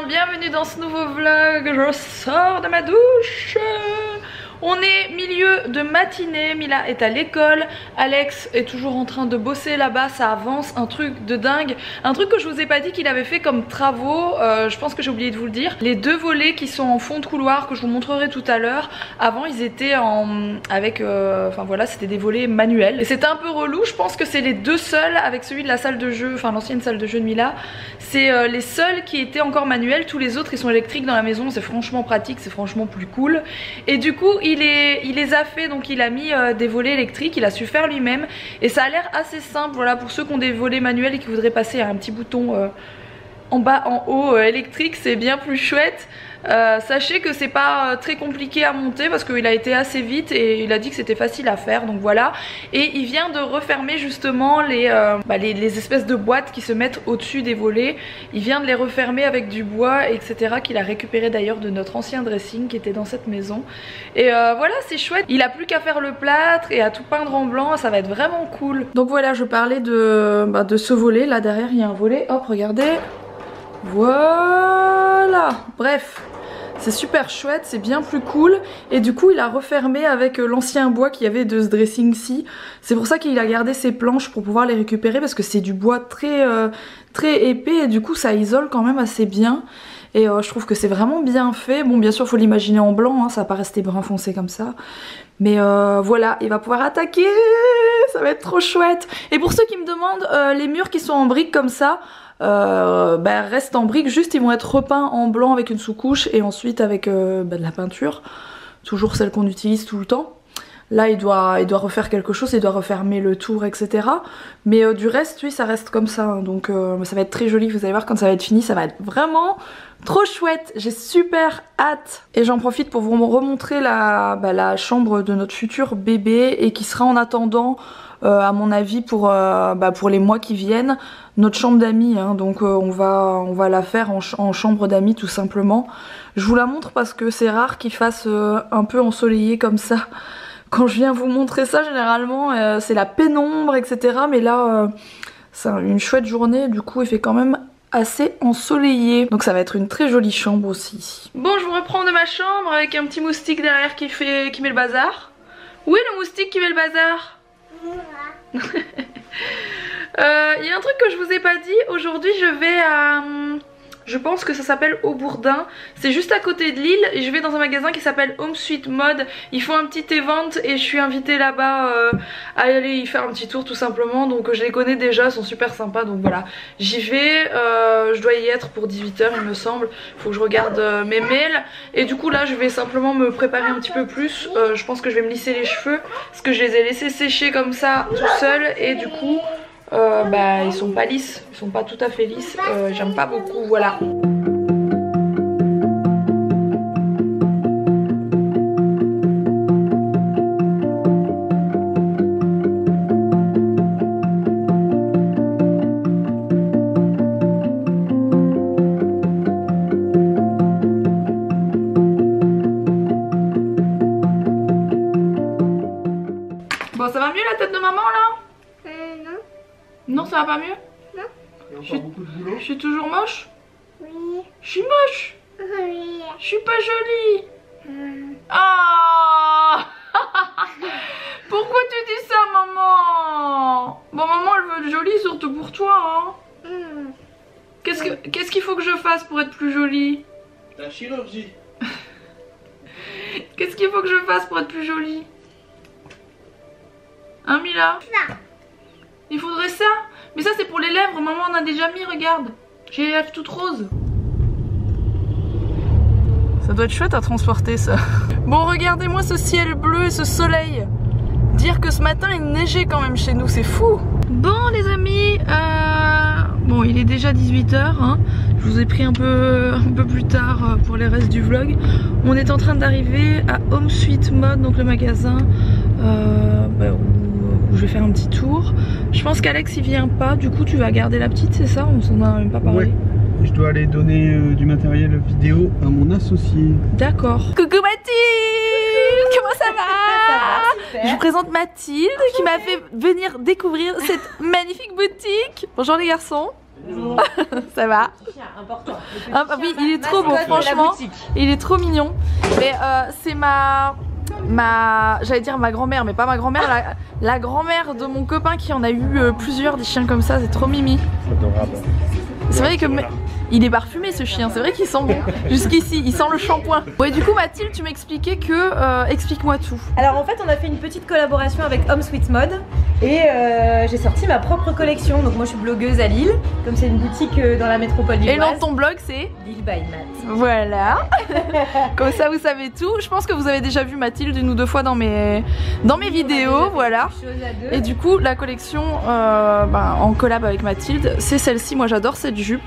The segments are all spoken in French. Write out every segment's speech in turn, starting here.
bien, bienvenue dans ce nouveau vlog. Je sors de ma douche. On est milieu de matinée, Mila est à l'école, Alex est toujours en train de bosser là-bas, ça avance, un truc de dingue. Un truc que je vous ai pas dit qu'il avait fait comme travaux, je pense que j'ai oublié de vous le dire. Les deux volets qui sont en fond de couloir que je vous montrerai tout à l'heure, avant ils étaient enfin voilà, c'était des volets manuels. Et c'était un peu relou, je pense que c'est les deux seuls avec celui de la salle de jeu, enfin l'ancienne salle de jeu de Mila. C'est les seuls qui étaient encore manuels, tous les autres ils sont électriques dans la maison, c'est franchement pratique, c'est franchement plus cool. Et du coup il les a fait, donc il a mis des volets électriques, il a su faire lui-même et ça a l'air assez simple. Voilà, pour ceux qui ont des volets manuels et qui voudraient passer à un petit bouton en bas, en haut électrique, c'est bien plus chouette. Sachez que c'est pas très compliqué à monter parce qu'il a été assez vite et il a dit que c'était facile à faire, donc voilà. Et il vient de refermer justement les espèces de boîtes qui se mettent au-dessus des volets. Il vient de les refermer avec du bois, etc., qu'il a récupéré d'ailleurs de notre ancien dressing qui était dans cette maison. Et voilà, c'est chouette. Il a plus qu'à faire le plâtre et à tout peindre en blanc, ça va être vraiment cool. Donc voilà, je parlais de ce volet. Là derrière il y a un volet, hop regardez. Voilà, bref, c'est super chouette, c'est bien plus cool. Et du coup il a refermé avec l'ancien bois qu'il y avait de ce dressing-ci. C'est pour ça qu'il a gardé ses planches pour pouvoir les récupérer, parce que c'est du bois très épais et du coup ça isole quand même assez bien. Et je trouve que c'est vraiment bien fait. Bon, bien sûr faut l'imaginer en blanc, hein, ça va pas rester brun foncé comme ça. Mais voilà, il va pouvoir attaquer, ça va être trop chouette. Et pour ceux qui me demandent, les murs qui sont en briques comme ça, restent en briques, juste ils vont être repeints en blanc avec une sous-couche et ensuite avec de la peinture, toujours celle qu'on utilise tout le temps. Là il doit refaire quelque chose, il doit refermer le tour, etc. Mais du reste, oui, ça reste comme ça, hein, donc ça va être très joli. Vous allez voir quand ça va être fini, ça va être vraiment trop chouette. J'ai super hâte. Et j'en profite pour vous remontrer la chambre de notre futur bébé et qui sera en attendant, à mon avis, pour les mois qui viennent, notre chambre d'amis, hein. Donc on va la faire en chambre d'amis tout simplement. Je vous la montre parce que c'est rare qu'il fasse un peu ensoleillé comme ça. Quand je viens vous montrer ça, généralement c'est la pénombre, etc. Mais là c'est une chouette journée, du coup il fait quand même assez ensoleillé. Donc ça va être une très jolie chambre aussi. Bon, je vous reprends de ma chambre avec un petit moustique derrière qui met le bazar. Où est le moustique qui met le bazar? Il y a un truc que je vous ai pas dit. Aujourd'hui je vais à... Je pense que ça s'appelle Aubourdin. C'est juste à côté de Lille et je vais dans un magasin qui s'appelle Home Sweet Mode. Ils font un petit event et je suis invitée là-bas à aller y faire un petit tour tout simplement. Donc je les connais déjà, ils sont super sympas. Donc voilà, j'y vais. Je dois y être pour 18 h il me semble. Faut que je regarde mes mails. Et du coup là je vais simplement me préparer un petit peu plus. Je pense que je vais me lisser les cheveux parce que je les ai laissés sécher comme ça tout seuls. Et du coup... ils sont pas lisses, ils sont pas tout à fait lisses, j'aime pas beaucoup, voilà. Bon, ça va mieux la tête de maman là? Non, ça va pas mieux? Non. Il y a encore beaucoup de boulot. Je suis toujours moche? Oui. Je suis moche? Oui. Je suis pas jolie? Ah. Pourquoi tu dis ça, maman? Bon, maman, elle veut être jolie surtout pour toi, hein. Qu'est-ce qu'il faut que je fasse pour être plus jolie? La chirurgie. Qu'est-ce qu'il faut que je fasse pour être plus jolie? Hein, Mila? Ça. Il faudrait ça? Mais ça c'est pour les lèvres, maman on a déjà mis, regarde. J'ai les lèvres toutes roses. Ça doit être chouette à transporter ça. Bon, regardez-moi ce ciel bleu et ce soleil. Dire que ce matin il neigeait quand même chez nous, c'est fou. Bon les amis, bon il est déjà 18 h, hein. Je vous ai pris un peu plus tard pour les restes du vlog. On est en train d'arriver à Home Sweet Mode, donc le magasin où je vais faire un petit tour. Je pense qu'Alex il vient pas, du coup tu vas garder la petite, c'est ça? On s'en a même pas parlé. Ouais. Je dois aller donner du matériel vidéo à mon associé. D'accord. Coucou Mathilde. Comment ça va? Ça va, super. Je vous présente Mathilde qui m'a fait venir découvrir cette magnifique boutique. Bonjour les garçons. Ça va. Important. Ah, bah oui, il est trop beau, franchement. Il est trop mignon. Mais c'est j'allais dire ma grand-mère, mais pas ma grand-mère, la grand-mère de mon copain qui en a eu plusieurs des chiens comme ça, c'est trop mimi. Adorable. C'est vrai que il est parfumé ce chien, c'est vrai qu'il sent bon. Jusqu'ici, il sent le shampoing. Bon et du coup Mathilde, tu m'expliquais que... explique-moi tout. Alors en fait on a fait une petite collaboration avec Home Sweet Mode et j'ai sorti ma propre collection. Donc moi je suis blogueuse à Lille, comme c'est une boutique dans la métropole lilloise. Et le nom de ton blog c'est Lille by Math. Voilà. Comme ça vous savez tout. Je pense que vous avez déjà vu Mathilde une ou deux fois dans mes vidéos, voilà. Et du coup la collection en collab avec Mathilde, c'est celle-ci. Moi j'adore cette jupe.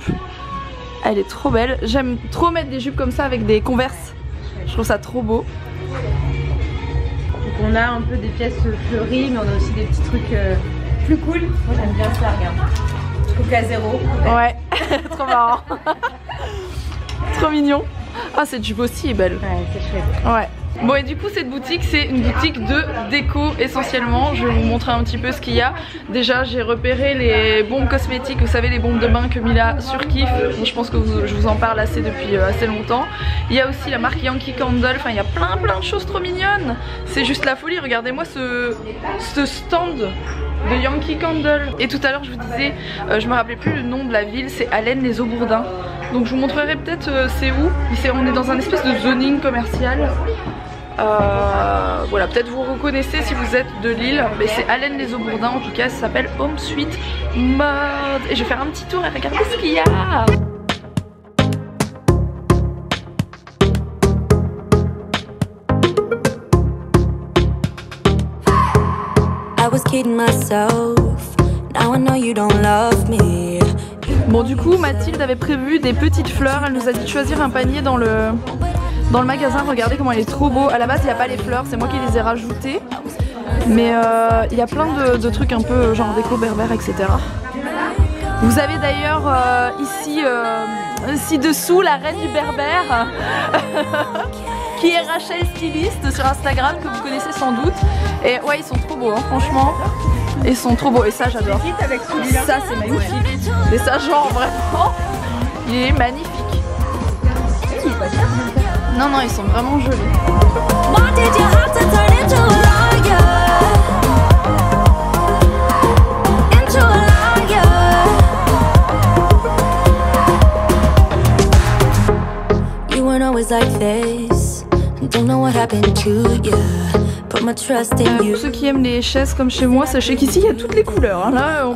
Elle est trop belle. J'aime trop mettre des jupes comme ça avec des Converse. Je trouve ça trop beau. Donc on a un peu des pièces fleuries, mais on a aussi des petits trucs plus cool. Moi j'aime bien ça, regarde. Coca zéro. Ouais, trop marrant. Trop mignon. Ah cette jupe aussi est belle. Ouais, c'est chouette. Ouais. Bon et du coup cette boutique c'est une boutique de déco essentiellement. Je vais vous montrer un petit peu ce qu'il y a. Déjà j'ai repéré les bombes cosmétiques, vous savez les bombes de bain que Mila surkiffe. Je pense que je vous en parle assez depuis assez longtemps. Il y a aussi la marque Yankee Candle, enfin il y a plein de choses trop mignonnes. C'est juste la folie, regardez-moi ce stand de Yankee Candle. Et tout à l'heure je vous disais, je me rappelais plus le nom de la ville, c'est Allen-les-Aubourdins. Donc je vous montrerai peut-être c'est où. On est dans un espèce de zoning commercial. Voilà, peut-être vous reconnaissez si vous êtes de Lille, mais c'est Allen-les-Aubourdins en tout cas, ça s'appelle Home Sweet Mode. Et je vais faire un petit tour et regarder ce qu'il y a. Bon du coup Mathilde avait prévu des petites fleurs, elle nous a dit de choisir un panier dans le magasin. Regardez comment il est trop beau. À la base il n'y a pas les fleurs, c'est moi qui les ai rajoutées. Mais il y a plein de trucs un peu genre déco berbère, etc. Vous avez d'ailleurs ici dessous la reine du berbère qui est Rachel Styliste sur Instagram, que vous connaissez sans doute. Et ouais ils sont trop beaux hein, franchement. Ils sont trop beaux et ça j'adore. Ça c'est magnifique. Et ça genre vraiment il est magnifique. Non non ils sont vraiment jolis. Pour ceux qui aiment les chaises comme chez moi, sachez qu'ici il y a toutes les couleurs hein. Là on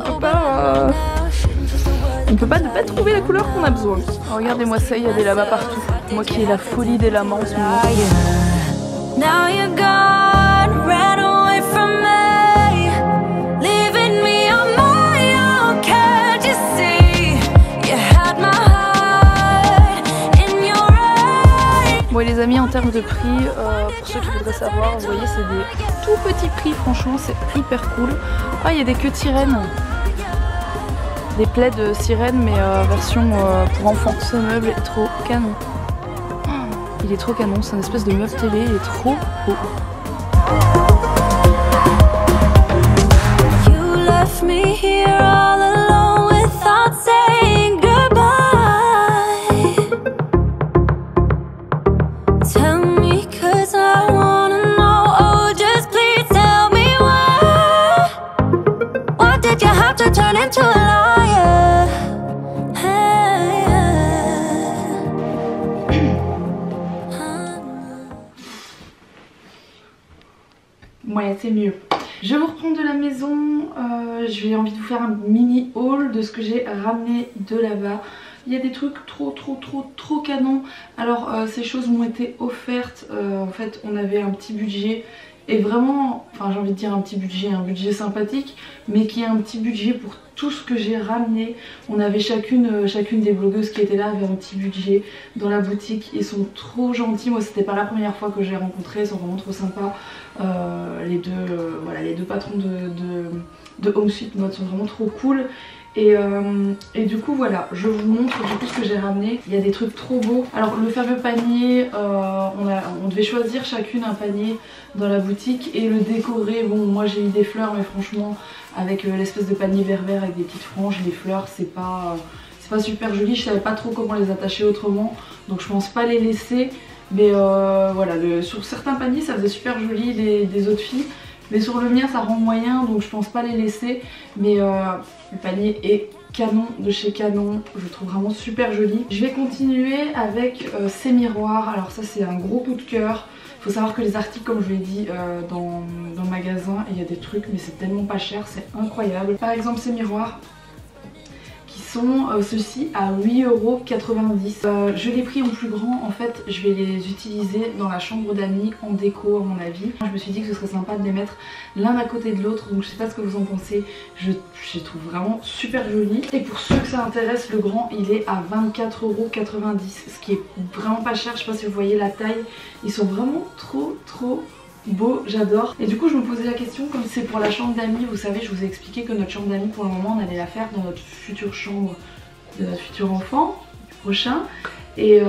peut pas ne pas trouver la couleur qu'on a besoin. Regardez-moi ça, il y a des lamas partout. Moi qui ai la folie des lamas en ce moment. Bon et les amis, en termes de prix, pour ceux qui voudraient savoir, vous voyez c'est des tout petits prix, franchement c'est hyper cool. Ah il y a des queues de sirènes. Des plaids de sirène mais version pour enfants. Ce meuble est trop canon. Il est trop canon, c'est une espèce de meuble télé, il est trop beau. You left me here all alone without saying goodbye. Tell me cause I wanna know, oh just please tell me why. What did you have to turn into a liar? Ouais, c'est mieux. Je vous reprends de la maison. J'ai envie de vous faire un mini haul de ce que j'ai ramené de là-bas. Il y a des trucs trop canons. Alors ces choses m'ont été offertes. En fait on avait un petit budget. Et vraiment, enfin j'ai envie de dire un budget sympathique, mais qui est un petit budget pour tout ce que j'ai ramené. On avait chacune des blogueuses qui étaient là avait un petit budget dans la boutique. Ils sont trop gentils, moi c'était pas la première fois que je les rencontrais, ils sont vraiment trop sympas. Les deux patrons de Home Sweet Mode sont vraiment trop cool. Et du coup voilà, je vous montre du coup ce que j'ai ramené. Il y a des trucs trop beaux. Alors le fameux panier, on devait choisir chacune un panier dans la boutique et le décorer. Bon, moi j'ai eu des fleurs, mais franchement avec l'espèce de panier vert avec des petites franges, les fleurs c'est pas super joli. Je savais pas trop comment les attacher autrement, donc je pense pas les laisser. Mais voilà, sur certains paniers ça faisait super joli des autres filles. Mais sur le mien ça rend moyen, donc je pense pas les laisser. Mais le panier est canon de chez Canon, je le trouve vraiment super joli. Je vais continuer avec ces miroirs. Alors ça c'est un gros coup de cœur. Il faut savoir que les articles, comme je l'ai dit dans le magasin, il y a des trucs mais c'est tellement pas cher, c'est incroyable. Par exemple ces miroirs qui sont ceux-ci à 8,90 €. Je l'ai pris en plus grand, en fait je vais les utiliser dans la chambre d'amis en déco à mon avis. Je me suis dit que ce serait sympa de les mettre l'un à côté de l'autre, donc je sais pas ce que vous en pensez, je les trouve vraiment super jolis. Et pour ceux que ça intéresse, le grand il est à 24,90 €, ce qui est vraiment pas cher. Je sais pas si vous voyez la taille, ils sont vraiment trop beau, j'adore. Et du coup je me posais la question, comme c'est pour la chambre d'amis, vous savez je vous ai expliqué que notre chambre d'amis pour le moment on allait la faire dans notre future chambre de notre futur enfant prochain. Et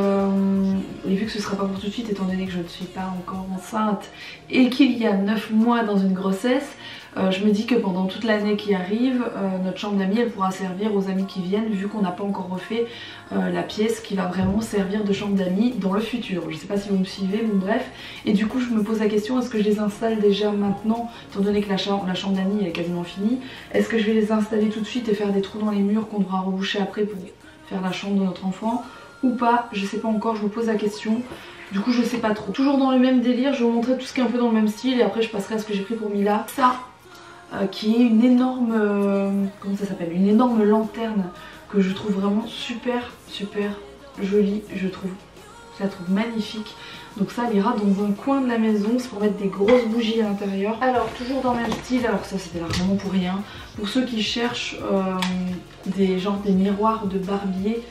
vu que ce sera pas pour tout de suite étant donné que je ne suis pas encore enceinte et qu'il y a 9 mois dans une grossesse, je me dis que pendant toute l'année qui arrive, notre chambre d'amis elle pourra servir aux amis qui viennent, vu qu'on n'a pas encore refait la pièce qui va vraiment servir de chambre d'amis dans le futur. Je sais pas si vous me suivez, bon bref. Et du coup je me pose la question, est-ce que je les installe déjà maintenant, étant donné que la chambre d'amis elle est quasiment finie. Est-ce que je vais les installer tout de suite et faire des trous dans les murs qu'on devra reboucher après pour faire la chambre de notre enfant ou pas? Je sais pas encore, je me pose la question. Du coup je sais pas trop. Toujours dans le même délire, je vais vous montrer tout ce qui est un peu dans le même style et après je passerai à ce que j'ai pris pour Mila. Ça qui est une énorme comment ça s'appelle, une énorme lanterne que je trouve vraiment super jolie. Je la trouve magnifique. Donc ça elle ira dans un coin de la maison, c'est pour mettre des grosses bougies à l'intérieur. Alors toujours dans le même style, alors ça c'était là vraiment pour rien. Pour ceux qui cherchent des miroirs de barbier,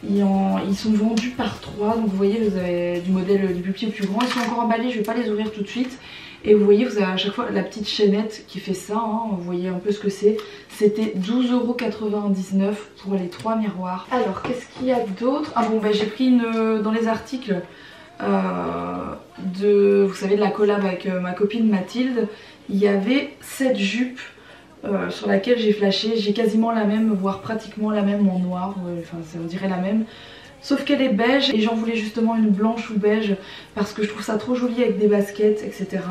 ils sont vendus par 3, donc vous voyez vous avez du modèle du plus petit au plus grand. Ils sont encore emballés, je vais pas les ouvrir tout de suite. Et vous voyez vous avez à chaque fois la petite chaînette qui fait ça, hein, vous voyez un peu ce que c'est. C'était 12,99 € pour les 3 miroirs. Alors qu'est-ce qu'il y a d'autre? Ah bon bah j'ai pris dans les articles vous savez de la collab avec ma copine Mathilde, il y avait cette jupe sur laquelle j'ai flashé. J'ai quasiment la même, voire pratiquement la même en noir, enfin on dirait la même, sauf qu'elle est beige et j'en voulais justement une blanche ou beige parce que je trouve ça trop joli avec des baskets etc.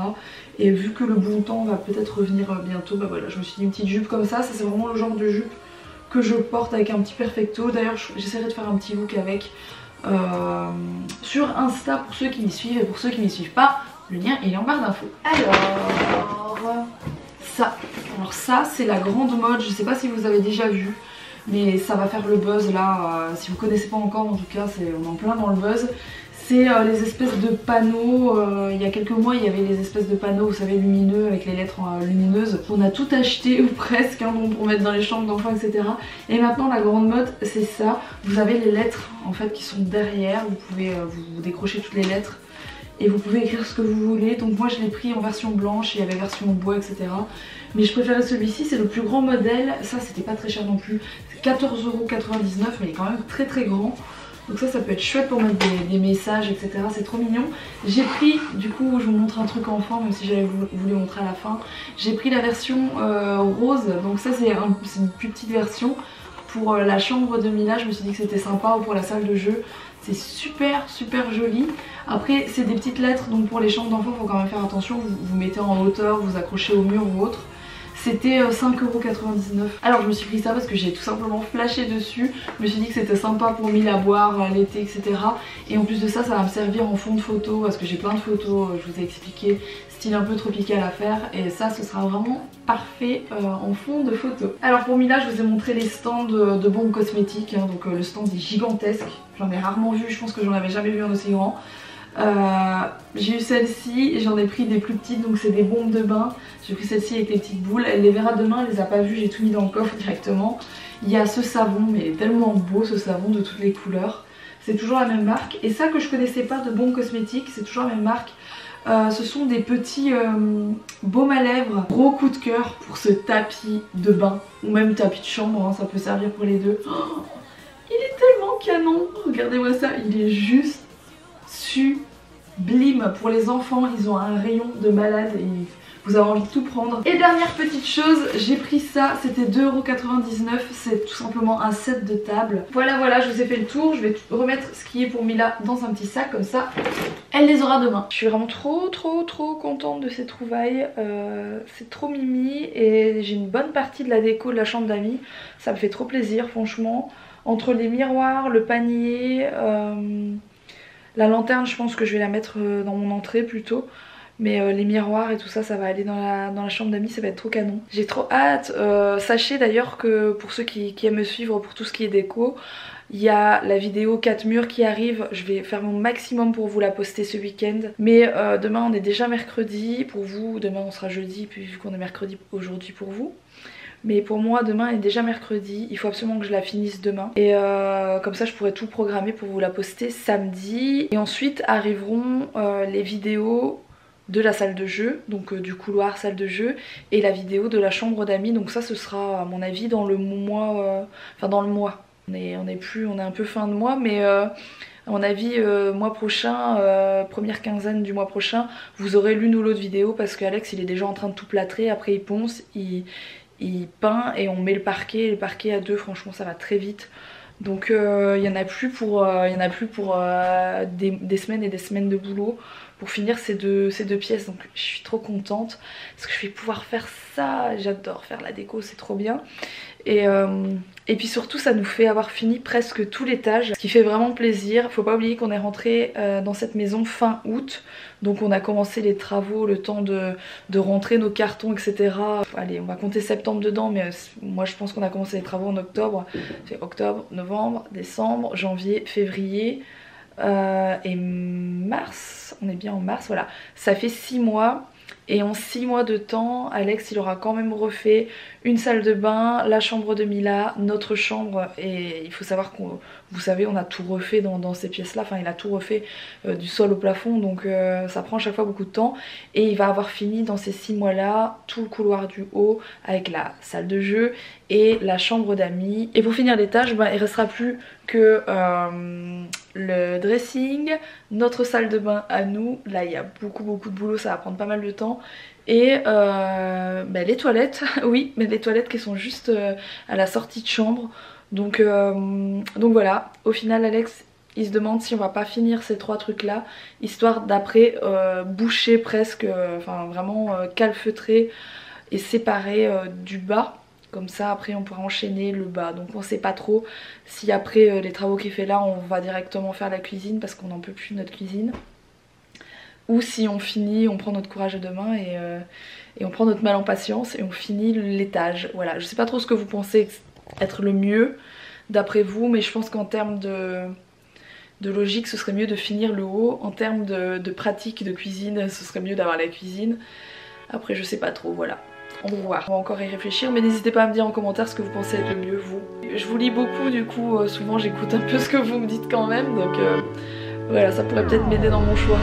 Et vu que le bon temps va peut-être revenir bientôt, bah voilà, je me suis dit une petite jupe comme ça c'est vraiment le genre de jupe que je porte avec un petit perfecto. D'ailleurs j'essaierai de faire un petit look avec sur Insta pour ceux qui m'y suivent, et pour ceux qui m'y suivent pas, le lien il est en barre d'infos. Alors ça c'est la grande mode, je sais pas si vous avez déjà vu, mais ça va faire le buzz là, si vous connaissez pas encore en tout cas on est en plein dans le buzz. C'est les espèces de panneaux, il y a quelques mois il y avait les espèces de panneaux vous savez lumineux avec les lettres lumineuses. On a tout acheté ou presque hein, pour mettre dans les chambres d'enfants etc. Et maintenant la grande mode c'est ça, vous avez les lettres en fait qui sont derrière, vous pouvez vous décrocher toutes les lettres et vous pouvez écrire ce que vous voulez. Donc moi je l'ai pris en version blanche, il y avait version bois etc. Mais je préférais celui-ci, c'est le plus grand modèle, ça c'était pas très cher non plus, c'est 14,99 €, mais il est quand même très grand. Donc ça peut être chouette pour mettre des messages etc, c'est trop mignon. J'ai pris, du coup je vous montre un truc enfant même si j'avais voulu montrer à la fin. J'ai pris la version rose, donc ça c'est une plus petite version. Pour la chambre de Mila je me suis dit que c'était sympa, ou pour la salle de jeu. C'est super joli. Après c'est des petites lettres, donc pour les chambres d'enfants il faut quand même faire attention, vous mettez en hauteur, vous accrochez au mur ou autre. C'était 5,99 €. Alors je me suis pris ça parce que j'ai tout simplement flashé dessus. Je me suis dit que c'était sympa pour Mila à boire l'été etc. Et en plus de ça, ça va me servir en fond de photo parce que j'ai plein de photos, je vous ai expliqué, style un peu tropical à faire. Et ça ce sera vraiment parfait en fond de photo. Alors pour Mila je vous ai montré les stands de bombes cosmétiques, hein, donc le stand est gigantesque. J'en ai rarement vu, je pense que j'en avais jamais vu un aussi grand. J'ai eu celle-ci et j'en ai pris des plus petites, donc c'est des bombes de bain. J'ai pris celle-ci avec les petites boules, elle les verra demain, elle les a pas vues, j'ai tout mis dans le coffre directement. Il y a ce savon, mais il est tellement beau ce savon de toutes les couleurs. C'est toujours la même marque, et ça que je connaissais pas de bombes cosmétiques, c'est toujours la même marque. Ce sont des petits baumes à lèvres. Gros coup de cœur pour ce tapis de bain ou même tapis de chambre, hein, ça peut servir pour les deux. Oh, il est tellement canon, regardez-moi ça, il est juste sublime. Pour les enfants, ils ont un rayon de malade et vous avez envie de tout prendre. Et dernière petite chose, j'ai pris ça, c'était 2,99 €, c'est tout simplement un set de table. Voilà, je vous ai fait le tour, je vais remettre ce qui est pour Mila dans un petit sac, comme ça elle les aura demain. Je suis vraiment trop contente de ces trouvailles, c'est trop mimi et j'ai une bonne partie de la déco de la chambre d'amis, ça me fait trop plaisir franchement. Entre les miroirs, le panier, la lanterne je pense que je vais la mettre dans mon entrée plutôt. Mais les miroirs et tout ça, ça va aller dans la chambre d'amis, ça va être trop canon. J'ai trop hâte. Sachez d'ailleurs que pour ceux qui aiment me suivre pour tout ce qui est déco, il y a la vidéo 4 murs qui arrive. Je vais faire mon maximum pour vous la poster ce week-end. Mais demain on est déjà mercredi pour vous, demain on sera jeudi, puis vu qu'on est mercredi aujourd'hui pour vous. Mais pour moi demain est déjà mercredi, il faut absolument que je la finisse demain. Et comme ça je pourrai tout programmer pour vous la poster samedi. Et ensuite arriveront les vidéos de la salle de jeu, donc du couloir salle de jeu, et la vidéo de la chambre d'amis. Donc ça ce sera à mon avis dans le mois, enfin dans le mois. On est un peu fin de mois, mais à mon avis mois prochain, première quinzaine du mois prochain, vous aurez l'une ou l'autre vidéo parce qu'Alex il est déjà en train de tout plâtrer, après il ponce, il peint et on met le parquet à deux, franchement ça va très vite. Donc il y en a plus pour, des semaines et des semaines de boulot pour finir ces deux pièces, donc je suis trop contente parce que je vais pouvoir faire ça, j'adore faire la déco, c'est trop bien. Et puis surtout ça nous fait avoir fini presque tout l'étage, ce qui fait vraiment plaisir. Faut pas oublier qu'on est rentré dans cette maison fin août, donc on a commencé les travaux, le temps de rentrer nos cartons etc. Allez, on va compter septembre dedans, mais moi je pense qu'on a commencé les travaux en octobre. C'est octobre, novembre, décembre, janvier, février et mars, on est bien en mars, voilà. Ça fait 6 mois. Et en 6 mois de temps, Alex il aura quand même refait une salle de bain, la chambre de Mila, notre chambre. Et il faut savoir qu'on, vous savez, on a tout refait dans ces pièces là. Enfin il a tout refait du sol au plafond, donc ça prend à chaque fois beaucoup de temps. Et il va avoir fini dans ces 6 mois là tout le couloir du haut avec la salle de jeu et la chambre d'amis. Et pour finir l'étage, il restera plus que le dressing, notre salle de bain à nous. Là il y a beaucoup de boulot, ça va prendre pas mal de temps. Et les toilettes, oui, mais les toilettes qui sont juste à la sortie de chambre. Donc voilà, au final Alex il se demande si on va pas finir ces 3 trucs là, histoire d'après boucher presque, enfin vraiment calfeutrer et séparer du bas. Comme ça après on pourra enchaîner le bas. Donc on sait pas trop si après les travaux qu'il fait là on va directement faire la cuisine parce qu'on n'en peut plus de notre cuisine, ou si on finit, on prend notre courage de demain et on prend notre mal en patience et on finit l'étage. Voilà, je sais pas trop ce que vous pensez être le mieux d'après vous, mais je pense qu'en termes de logique ce serait mieux de finir le haut. En termes de pratique de cuisine ce serait mieux d'avoir la cuisine. Après je sais pas trop, voilà. On va voir, on va encore y réfléchir, mais n'hésitez pas à me dire en commentaire ce que vous pensez être le mieux vous. Je vous lis beaucoup du coup, souvent j'écoute un peu ce que vous me dites quand même, donc voilà, ça pourrait peut-être m'aider dans mon choix.